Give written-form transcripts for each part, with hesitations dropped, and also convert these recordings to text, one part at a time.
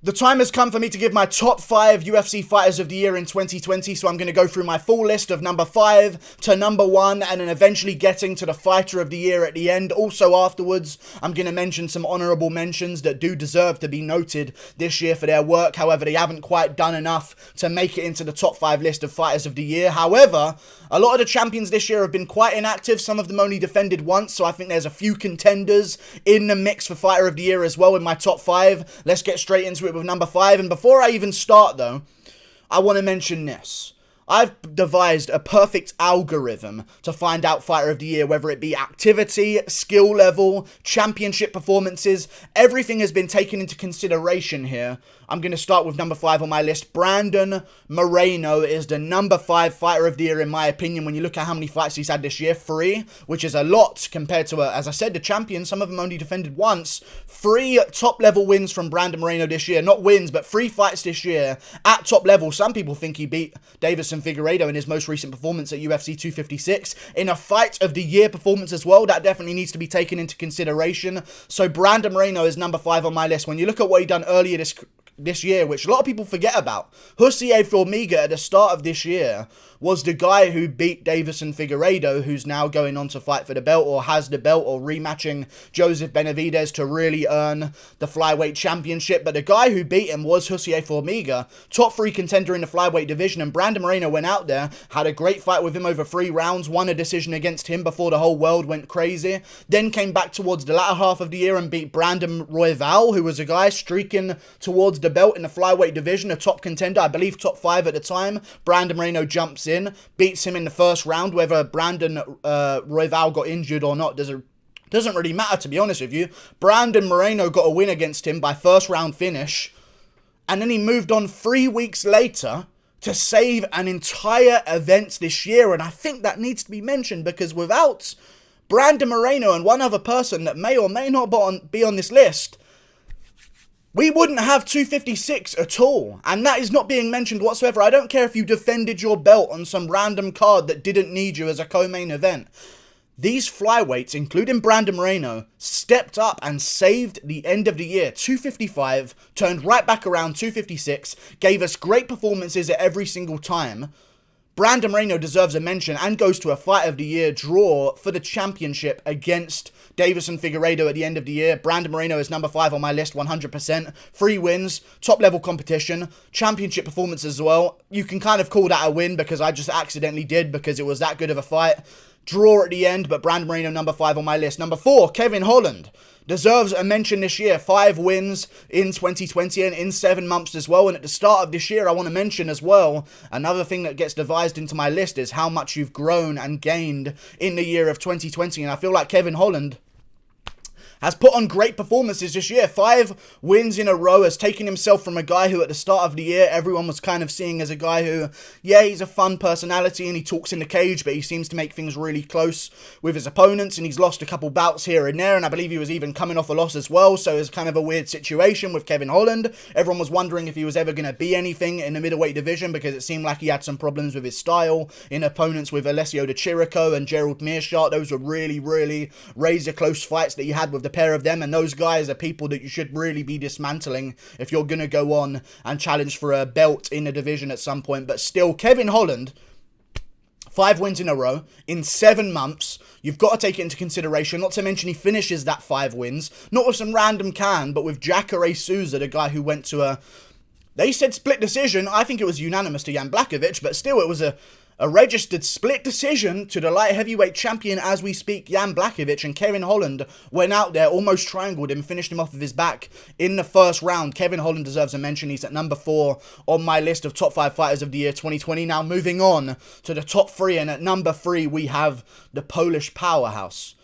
The time has come for me to give my top 5 UFC fighters of the year in 2020, so I'm going to go through my full list of number 5 to number 1, and then eventually getting to the fighter of the year at the end. Also afterwards, I'm going to mention some honourable mentions that do deserve to be noted this year for their work. However, they haven't quite done enough to make it into the top 5 list of fighters of the year. However, a lot of the champions this year have been quite inactive. Some of them only defended once, so I think there's a few contenders in the mix for fighter of the year as well in my top 5. Let's get straight into it with number 5. And before I even start though, I want to mention this. I've devised a perfect algorithm to find out fighter of the year, whether it be activity, skill level, championship performances. Everything has been taken into consideration here. I'm going to start with number 5 on my list. Brandon Moreno is the number 5 fighter of the year in my opinion. When you look at how many fights he's had this year, 3, which is a lot compared to, as I said, the champion. Some of them only defended once. 3 top level wins from Brandon Moreno this year. Not wins, but 3 fights this year at top level. Some people think he beat Deiveson Figueiredo in his most recent performance at UFC 256 in a fight of the year performance as well. That definitely needs to be taken into consideration. So Brandon Moreno is number 5 on my list. When you look at what he done earlier this year, which a lot of people forget about, Olivier at the start of this year was the guy who beat Deiveson Figueiredo, who's now going on to fight for the belt, or has the belt, or rematching Joseph Benavidez to really earn the flyweight championship. But the guy who beat him was Olivier, top 3 contender in the flyweight division, and Brandon Moreno went out there, had a great fight with him over 3 rounds, won a decision against him before the whole world went crazy, then came back towards the latter half of the year and beat Brandon Royval, who was a guy streaking towards the belt in the flyweight division, a top contender, I believe top 5 at the time. Brandon Moreno jumps in, beats him in the first round. Whether Brandon Royval got injured or not doesn't really matter, to be honest with you. Brandon Moreno got a win against him by first round finish, and then he moved on 3 weeks later to save an entire event this year. And I think that needs to be mentioned, because without Brandon Moreno and one other person that may or may not be on this list, we wouldn't have 256 at all, and that is not being mentioned whatsoever. I don't care if you defended your belt on some random card that didn't need you as a co-main event. These flyweights, including Brandon Moreno, stepped up and saved the end of the year. 255, turned right back around 256, gave us great performances at every single time. Brandon Moreno deserves a mention and goes to a fight of the year draw for the championship against Deiveson Figueiredo at the end of the year. Brandon Moreno is number 5 on my list, 100%. 3 wins, top level competition, championship performance as well. You can kind of call that a win, because I just accidentally did, because it was that good of a fight. Draw at the end, but Brandon Moreno number 5 on my list. Number 4, Kevin Holland. Deserves a mention this year. 5 wins in 2020 and in 7 months as well. And at the start of this year, I want to mention as well, another thing that gets devised into my list is how much you've grown and gained in the year of 2020. And I feel like Kevin Holland has put on great performances this year. 5 wins in a row, has taken himself from a guy who at the start of the year everyone was kind of seeing as a guy who, yeah, he's a fun personality and he talks in the cage, but he seems to make things really close with his opponents, and he's lost a couple bouts here and there, and I believe he was even coming off a loss as well. So it's kind of a weird situation with Kevin Holland. Everyone was wondering if he was ever going to be anything in the middleweight division, because it seemed like he had some problems with his style in opponents with Alessio De Chirico and Gerald Meerschaert. Those were really, really razor close fights that you had with the pair of them, and those guys are people that you should really be dismantling if you're going to go on and challenge for a belt in the division at some point. But still, Kevin Holland, 5 wins in a row in 7 months. You've got to take it into consideration. Not to mention he finishes that 5 wins, not with some random can, but with Jacare Souza, the guy who went to they said split decision. I think it was unanimous to Jan Blachowicz, but still it was a registered split decision to the light heavyweight champion as we speak, Jan Blachowicz, and Kevin Holland went out there, almost triangled him, finished him off of his back in the first round. Kevin Holland deserves a mention. He's at number 4 on my list of top 5 fighters of the year 2020. Now moving on to the top 3, and at number 3 we have the Polish powerhouse,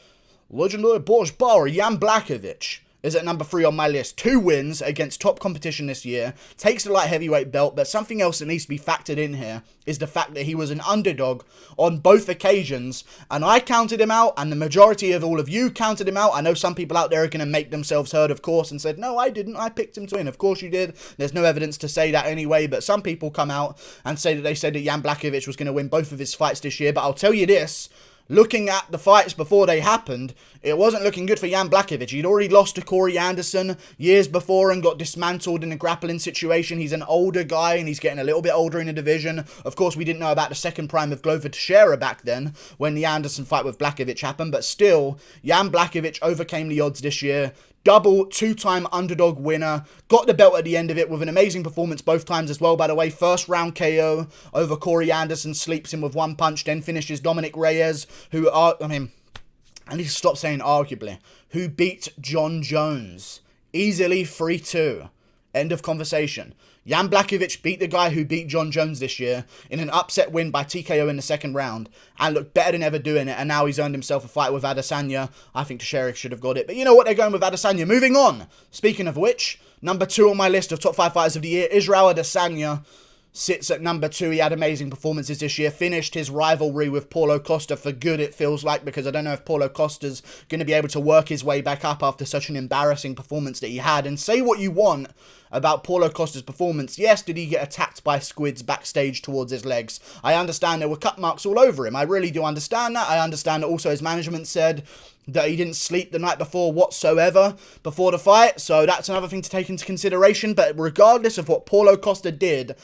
legendary Borzh Bar, Jan Blachowicz is at number 3 on my list. 2 wins against top competition this year. Takes the light heavyweight belt, but something else that needs to be factored in here is the fact that he was an underdog on both occasions, and I counted him out, and the majority of all of you counted him out. I know some people out there are going to make themselves heard, of course, and said, no, I didn't. I picked him to win. Of course you did. There's no evidence to say that anyway, but some people come out and say that they said that Jan Blachowicz was going to win both of his fights this year, but I'll tell you this, looking at the fights before they happened, it wasn't looking good for Jan Blachowicz. He'd already lost to Corey Anderson years before and got dismantled in a grappling situation. He's an older guy and he's getting a little bit older in the division. Of course, we didn't know about the second prime of Glover Teixeira back then when the Anderson fight with Blachowicz happened, but still, Jan Blachowicz overcame the odds this year. Double, two-time underdog winner. Got the belt at the end of it with an amazing performance both times as well, by the way. First round KO over Corey Anderson, sleeps him with one punch, then finishes Dominic Reyes, who are, I need to stop saying arguably, who beat John Jones. Easily 3-2. End of conversation. Jan Blachowicz beat the guy who beat John Jones this year in an upset win by TKO in the second round and looked better than ever doing it, and now he's earned himself a fight with Adesanya. I think Teixeira should have got it, but you know what, they're going with Adesanya. Moving on. Speaking of which, number 2 on my list of top 5 fighters of the year, Israel Adesanya sits at number 2. He had amazing performances this year. Finished his rivalry with Paulo Costa for good, it feels like, because I don't know if Paulo Costa's going to be able to work his way back up after such an embarrassing performance that he had. And say what you want about Paulo Costa's performance. Yes, did he get attacked by squids backstage towards his legs? I understand there were cut marks all over him. I really do understand that. I understand that also his management said that he didn't sleep the night before whatsoever before the fight. So that's another thing to take into consideration. But regardless of what Paulo Costa did,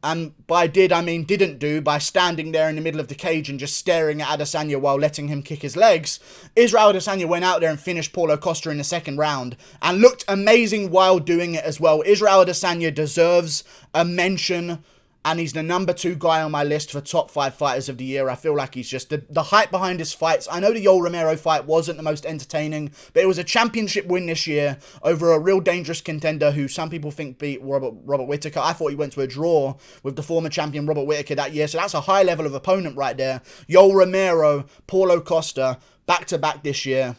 and by did, I mean didn't do, by standing there in the middle of the cage and just staring at Adesanya while letting him kick his legs, Israel Adesanya went out there and finished Paulo Costa in the second round and looked amazing while doing it as well. Israel Adesanya deserves a mention, and he's the number 2 guy on my list for top 5 fighters of the year. I feel like he's just the hype behind his fights. I know the Yoel Romero fight wasn't the most entertaining, but it was a championship win this year over a real dangerous contender who some people think beat Robert Whitaker. I thought he went to a draw with the former champion Robert Whitaker that year, so that's a high level of opponent right there. Yoel Romero, Paulo Costa, back-to-back this year.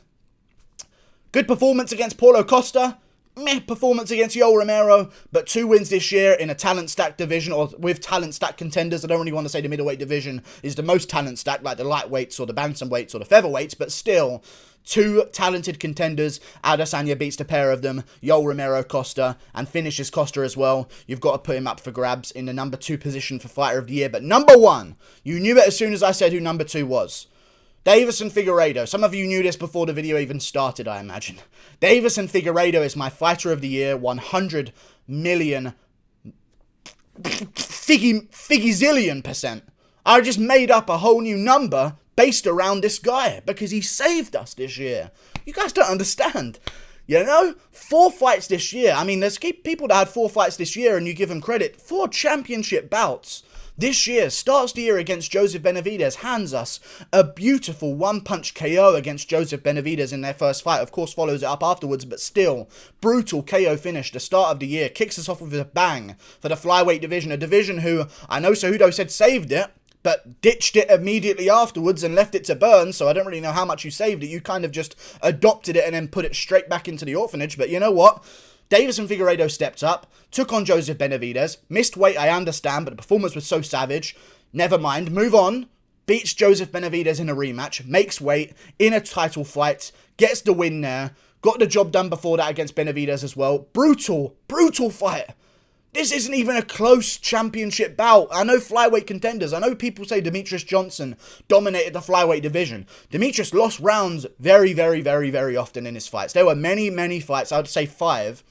Good performance against Paulo Costa. Meh performance against Yoel Romero, but 2 wins this year in a talent-stacked division, or with talent-stacked contenders. I don't really want to say the middleweight division is the most talent-stacked, like the lightweights or the bantamweights or the featherweights, but still, 2 talented contenders. Adesanya beats the pair of them, Yoel Romero, Costa, and finishes Costa as well. You've got to put him up for grabs in the number 2 position for fighter of the year. But number 1, you knew it as soon as I said who number 2 was. Deiveson Figueiredo. Some of you knew this before the video even started, I imagine. Deiveson Figueiredo is my fighter of the year, 100 million figgy-zillion%. I just made up a whole new number based around this guy because he saved us this year. You guys don't understand. You know, 4 fights this year. I mean, there's people that had 4 fights this year and you give them credit. 4 championship bouts this year. Starts the year against Joseph Benavidez, hands us a beautiful one-punch KO against Joseph Benavidez in their first fight. Of course, follows it up afterwards, but still, brutal KO finish, the start of the year. Kicks us off with a bang for the flyweight division, a division who, I know Cejudo said saved it, but ditched it immediately afterwards and left it to burn, so I don't really know how much you saved it. You kind of just adopted it and then put it straight back into the orphanage, but you know what? Deiveson Figueiredo stepped up, took on Joseph Benavidez, missed weight, I understand, but the performance was so savage. Never mind, move on. Beats Joseph Benavidez in a rematch, makes weight, in a title fight, gets the win there, got the job done before that against Benavidez as well. Brutal fight. This isn't even a close championship bout. I know flyweight contenders. I know people say Demetrius Johnson dominated the flyweight division. Demetrius lost rounds very, very, very, very often in his fights. There were many, many fights, I would say 5,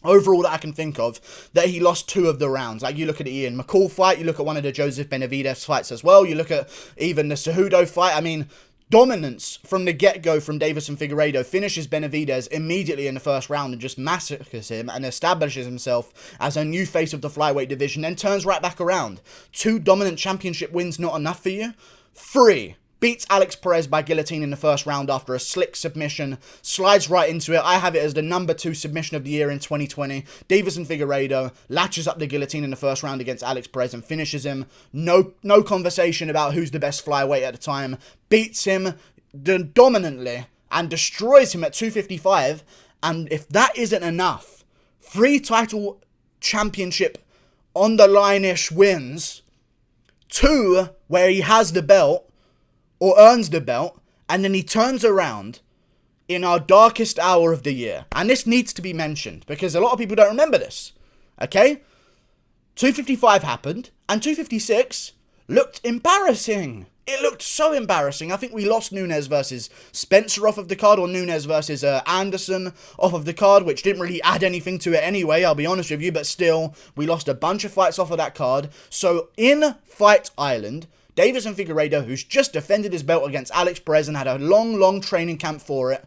overall that I can think of, that he lost 2 of the rounds. Like, you look at the Ian McCall fight, you look at one of the Joseph Benavidez fights as well, you look at even the Cejudo fight. I mean, dominance from the get-go from Deiveson Figueiredo, finishes Benavidez immediately in the first round and just massacres him and establishes himself as a new face of the flyweight division, then turns right back around. 2 dominant championship wins not enough for you? 3. Beats Alex Perez by guillotine in the first round after a slick submission. Slides right into it. I have it as the number 2 submission of the year in 2020. Deiveson Figueiredo latches up the guillotine in the first round against Alex Perez and finishes him. No conversation about who's the best flyweight at the time. Beats him dominantly and destroys him at 255. And if that isn't enough, 3 title championship on the line-ish wins. 2 where he has the belt, or earns the belt, and then he turns around in our darkest hour of the year. And this needs to be mentioned, because a lot of people don't remember this. Okay? 255 happened, and 256, looked embarrassing. It looked so embarrassing. I think we lost Nunes versus Spencer off of the card, or Nunes versus Anderson off of the card, which didn't really add anything to it anyway, I'll be honest with you, but still, we lost a bunch of fights off of that card. So, in Fight Island, Deiveson Figueiredo, who's just defended his belt against Alex Perez and had a long training camp for it,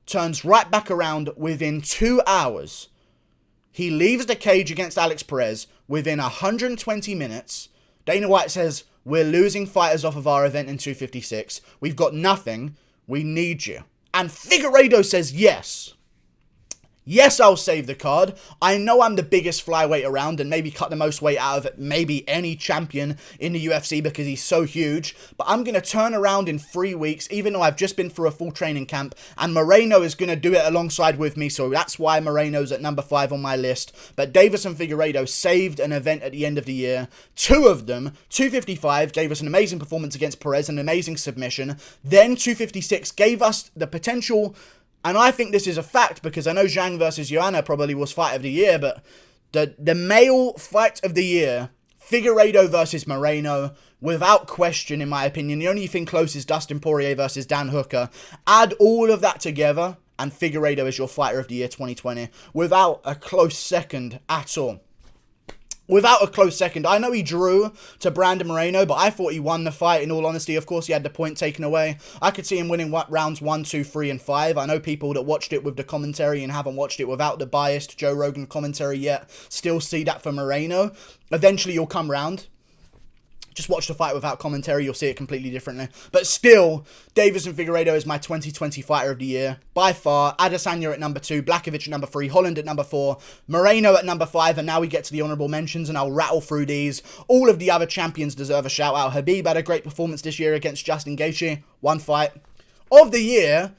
turns right back around within 2 hours. He leaves the cage against Alex Perez within 120 minutes. Dana White says, we're losing fighters off of our event in 256. We've got nothing. We need you. And Figueiredo says yes. Yes, I'll save the card. I know I'm the biggest flyweight around and maybe cut the most weight out of maybe any champion in the UFC because he's so huge. But I'm going to turn around in 3 weeks, even though I've just been through a full training camp. And Moreno is going to do it alongside with me. So that's why Moreno's at number 5 on my list. But Deiveson Figueiredo saved an event at the end of the year. 2 of them. 255 gave us an amazing performance against Perez, an amazing submission. Then 256 gave us the potential... And I think this is a fact because I know Zhang versus Joanna probably was fight of the year, but the male fight of the year, Figueiredo versus Moreno, without question, in my opinion. The only thing close is Dustin Poirier versus Dan Hooker. Add all of that together, and Figueiredo is your fighter of the year 2020, without a close second at all. Without a close second. I know he drew to Brandon Moreno, but I thought he won the fight, in all honesty. Of course, he had the point taken away. I could see him winning rounds 1, 2, 3, and 5. I know people that watched it with the commentary and haven't watched it without the biased Joe Rogan commentary yet still see that for Moreno. Eventually, you'll come round. Just watch the fight without commentary, you'll see it completely differently. But still, Deiveson Figueiredo is my 2020 fighter of the year. By far, Adesanya at number 2, Blachowicz at number 3, Holland at number 4, Moreno at number 5, and now we get to the honourable mentions, and I'll rattle through these. All of the other champions deserve a shout-out. Khabib had a great performance this year against Justin Gaethje. 1 fight. Of the year,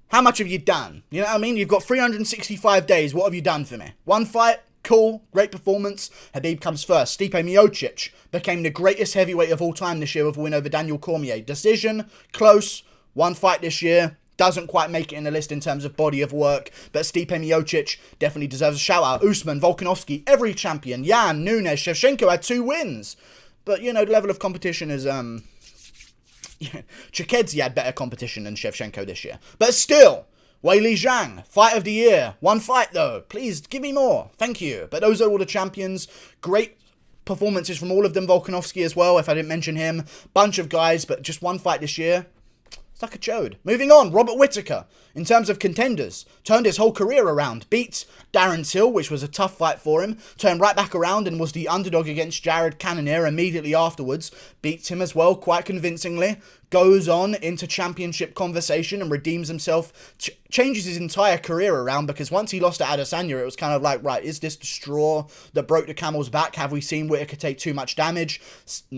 how much have you done? You know what I mean? You've got 365 days. What have you done for me? 1 fight? Cool, great performance. Khabib comes first. Stipe Miocic became the greatest heavyweight of all time this year with a win over Daniel Cormier. Decision, close, 1 fight this year. Doesn't quite make it in the list in terms of body of work, but Stipe Miocic definitely deserves a shout-out. Usman, Volkanovski, every champion. Yan, Nunes, Shevchenko had 2 wins. But, you know, the level of competition is, Chikadze had better competition than Shevchenko this year. But still... Weili Zhang, fight of the year. 1 fight though. Please, give me more. Thank you. But those are all the champions. Great performances from all of them. Volkanovski as well, if I didn't mention him. Bunch of guys, but just 1 fight this year. It's like a chode. Moving on, Robert Whitaker. In terms of contenders, turned his whole career around. Beat Darren Till, which was a tough fight for him. Turned right back around and was the underdog against Jared Cannonier immediately afterwards. Beats him as well, quite convincingly. Goes on into championship conversation and redeems himself. Changes his entire career around, because once he lost to Adesanya, it was kind of like, right, is this the straw that broke the camel's back? Have we seen Whitaker take too much damage?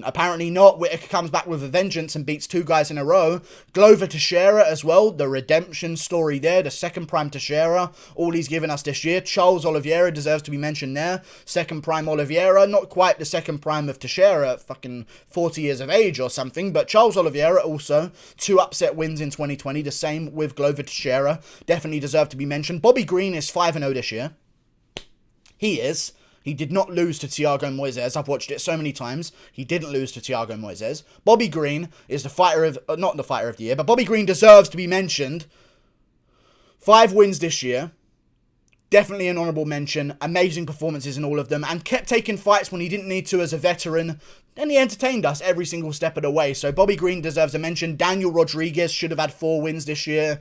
Apparently not. Whitaker comes back with a vengeance and beats 2 guys in a row. Glover Teixeira as well, the redemption story there, the second prime Teixeira, all he's given us this year. Charles Oliveira deserves to be mentioned there. Second prime Oliveira, not quite the second prime of Teixeira at fucking 40 years of age or something, but Charles Oliveira also 2 upset wins in 2020, the same with Glover Teixeira. Definitely deserve to be mentioned. Bobby Green is 5-0 this year. He is. He did not lose to Thiago Moises. I've watched it so many times. He didn't lose to Thiago Moises. Bobby Green is the fighter of... not the fighter of the year, but Bobby Green deserves to be mentioned. 5 wins this year. Definitely an honourable mention. Amazing performances in all of them. And kept taking fights when he didn't need to as a veteran. And he entertained us every single step of the way. So Bobby Green deserves a mention. Daniel Rodriguez should have had 4 wins this year.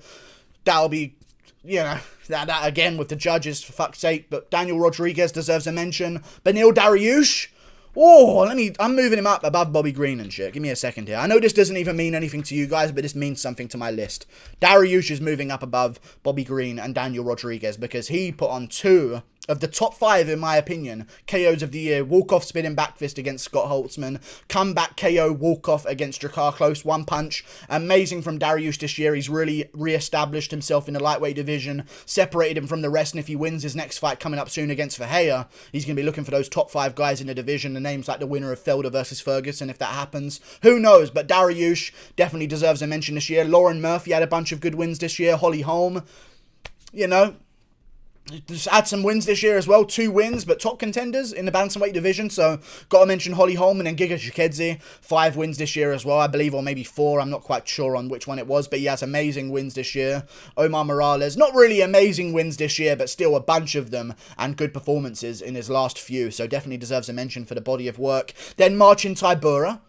That'll be, you know, that again with the judges, for fuck's sake. But Daniel Rodriguez deserves a mention. Beneil Dariush. Oh, I'm moving him up above Bobby Green and shit. Give me a second here. I know this doesn't even mean anything to you guys, but this means something to my list. Dariush is moving up above Bobby Green and Daniel Rodriguez because he put on 2 of the top 5, in my opinion, KOs of the year. Walk-off spinning back fist against Scott Holtzman. Comeback KO walk-off against Drakkar Klose. 1 punch. Amazing from Dariush this year. He's really re-established himself in the lightweight division. Separated him from the rest. And if he wins his next fight coming up soon against Verheyen, he's going to be looking for those top 5 guys in the division. The names like the winner of Felder versus Ferguson, if that happens. Who knows? But Dariush definitely deserves a mention this year. Lauren Murphy had a bunch of good wins this year. Holly Holm. You know, Just had some wins this year as well. 2 wins, but top contenders in the bantamweight division. So, got to mention Holly Holm and then Giga Chikadze. 5 wins this year as well, I believe, or maybe 4. I'm not quite sure on which one it was, but he has amazing wins this year. Omar Morales, not really amazing wins this year, but still a bunch of them and good performances in his last few. So, definitely deserves a mention for the body of work. Then Marcin Tybura,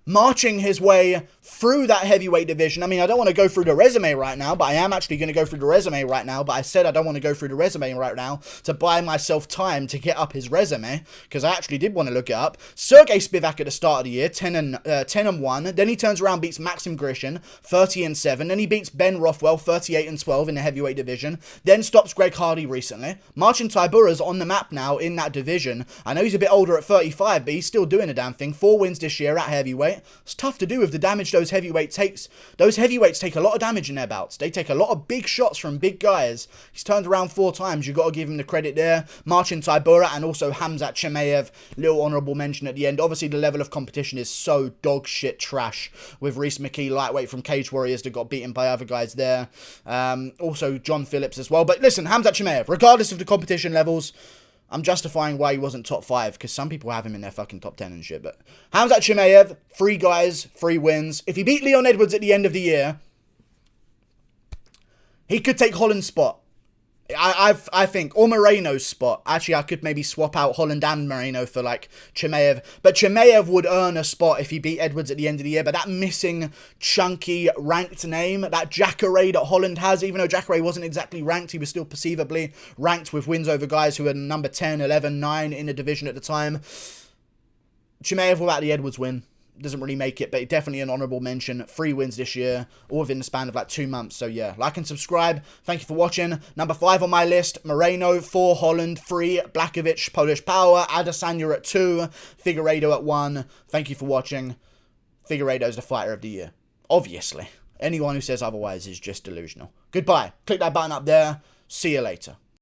marching his way through that heavyweight division. I mean, I don't want to go through the resume right now, but I am actually going to go through the resume right now. But I said I don't want to go through the resume right now to buy myself time to get up his resume, because I actually did want to look it up. Sergey Spivak at the start of the year, 10-1. Then he turns around, beats Maxim Grishin, 30-7. Then he beats Ben Rothwell, 38-12 in the heavyweight division. Then stops Greg Hardy recently. Marcin Tybura's on the map now in that division. I know he's a bit older at 35, but he's still doing a damn thing. 4 wins this year at heavyweight. It's tough to do with the damage those heavyweights takes. Those heavyweights take a lot of damage in their bouts. They take a lot of big shots from big guys. He's turned around 4 times. You've got to give him the credit there. Marcin Tybura and also Khamzat Chimaev. Little honourable mention at the end. Obviously, the level of competition is so dog shit trash with Reece McKee, lightweight from Cage Warriors, that got beaten by other guys there. Also, John Phillips as well. But listen, Khamzat Chimaev, regardless of the competition levels, I'm justifying why he wasn't top 5, because some people have him in their fucking top 10 and shit. But Khamzat Chimaev, 3 guys, 3 wins. If he beat Leon Edwards at the end of the year, he could take Holland's spot. I think, or Moreno's spot. Actually, I could maybe swap out Holland and Moreno for, like, Chimaev. But Chimaev would earn a spot if he beat Edwards at the end of the year. But that missing, chunky, ranked name, that Jacare that Holland has, even though Jacare wasn't exactly ranked, he was still perceivably ranked with wins over guys who were number 10, 11, 9 in the division at the time. Chimaev without the Edwards win doesn't really make it, but definitely an honourable mention. 3 wins this year, all within the span of like 2 months. So yeah, like and subscribe. Thank you for watching. Number 5 on my list, Moreno. 4, Holland. 3, Blachowicz, Polish Power. Adesanya at 2, Figueiredo at 1. Thank you for watching. Figueiredo's the fighter of the year, obviously. Anyone who says otherwise is just delusional. Goodbye. Click that button up there. See you later.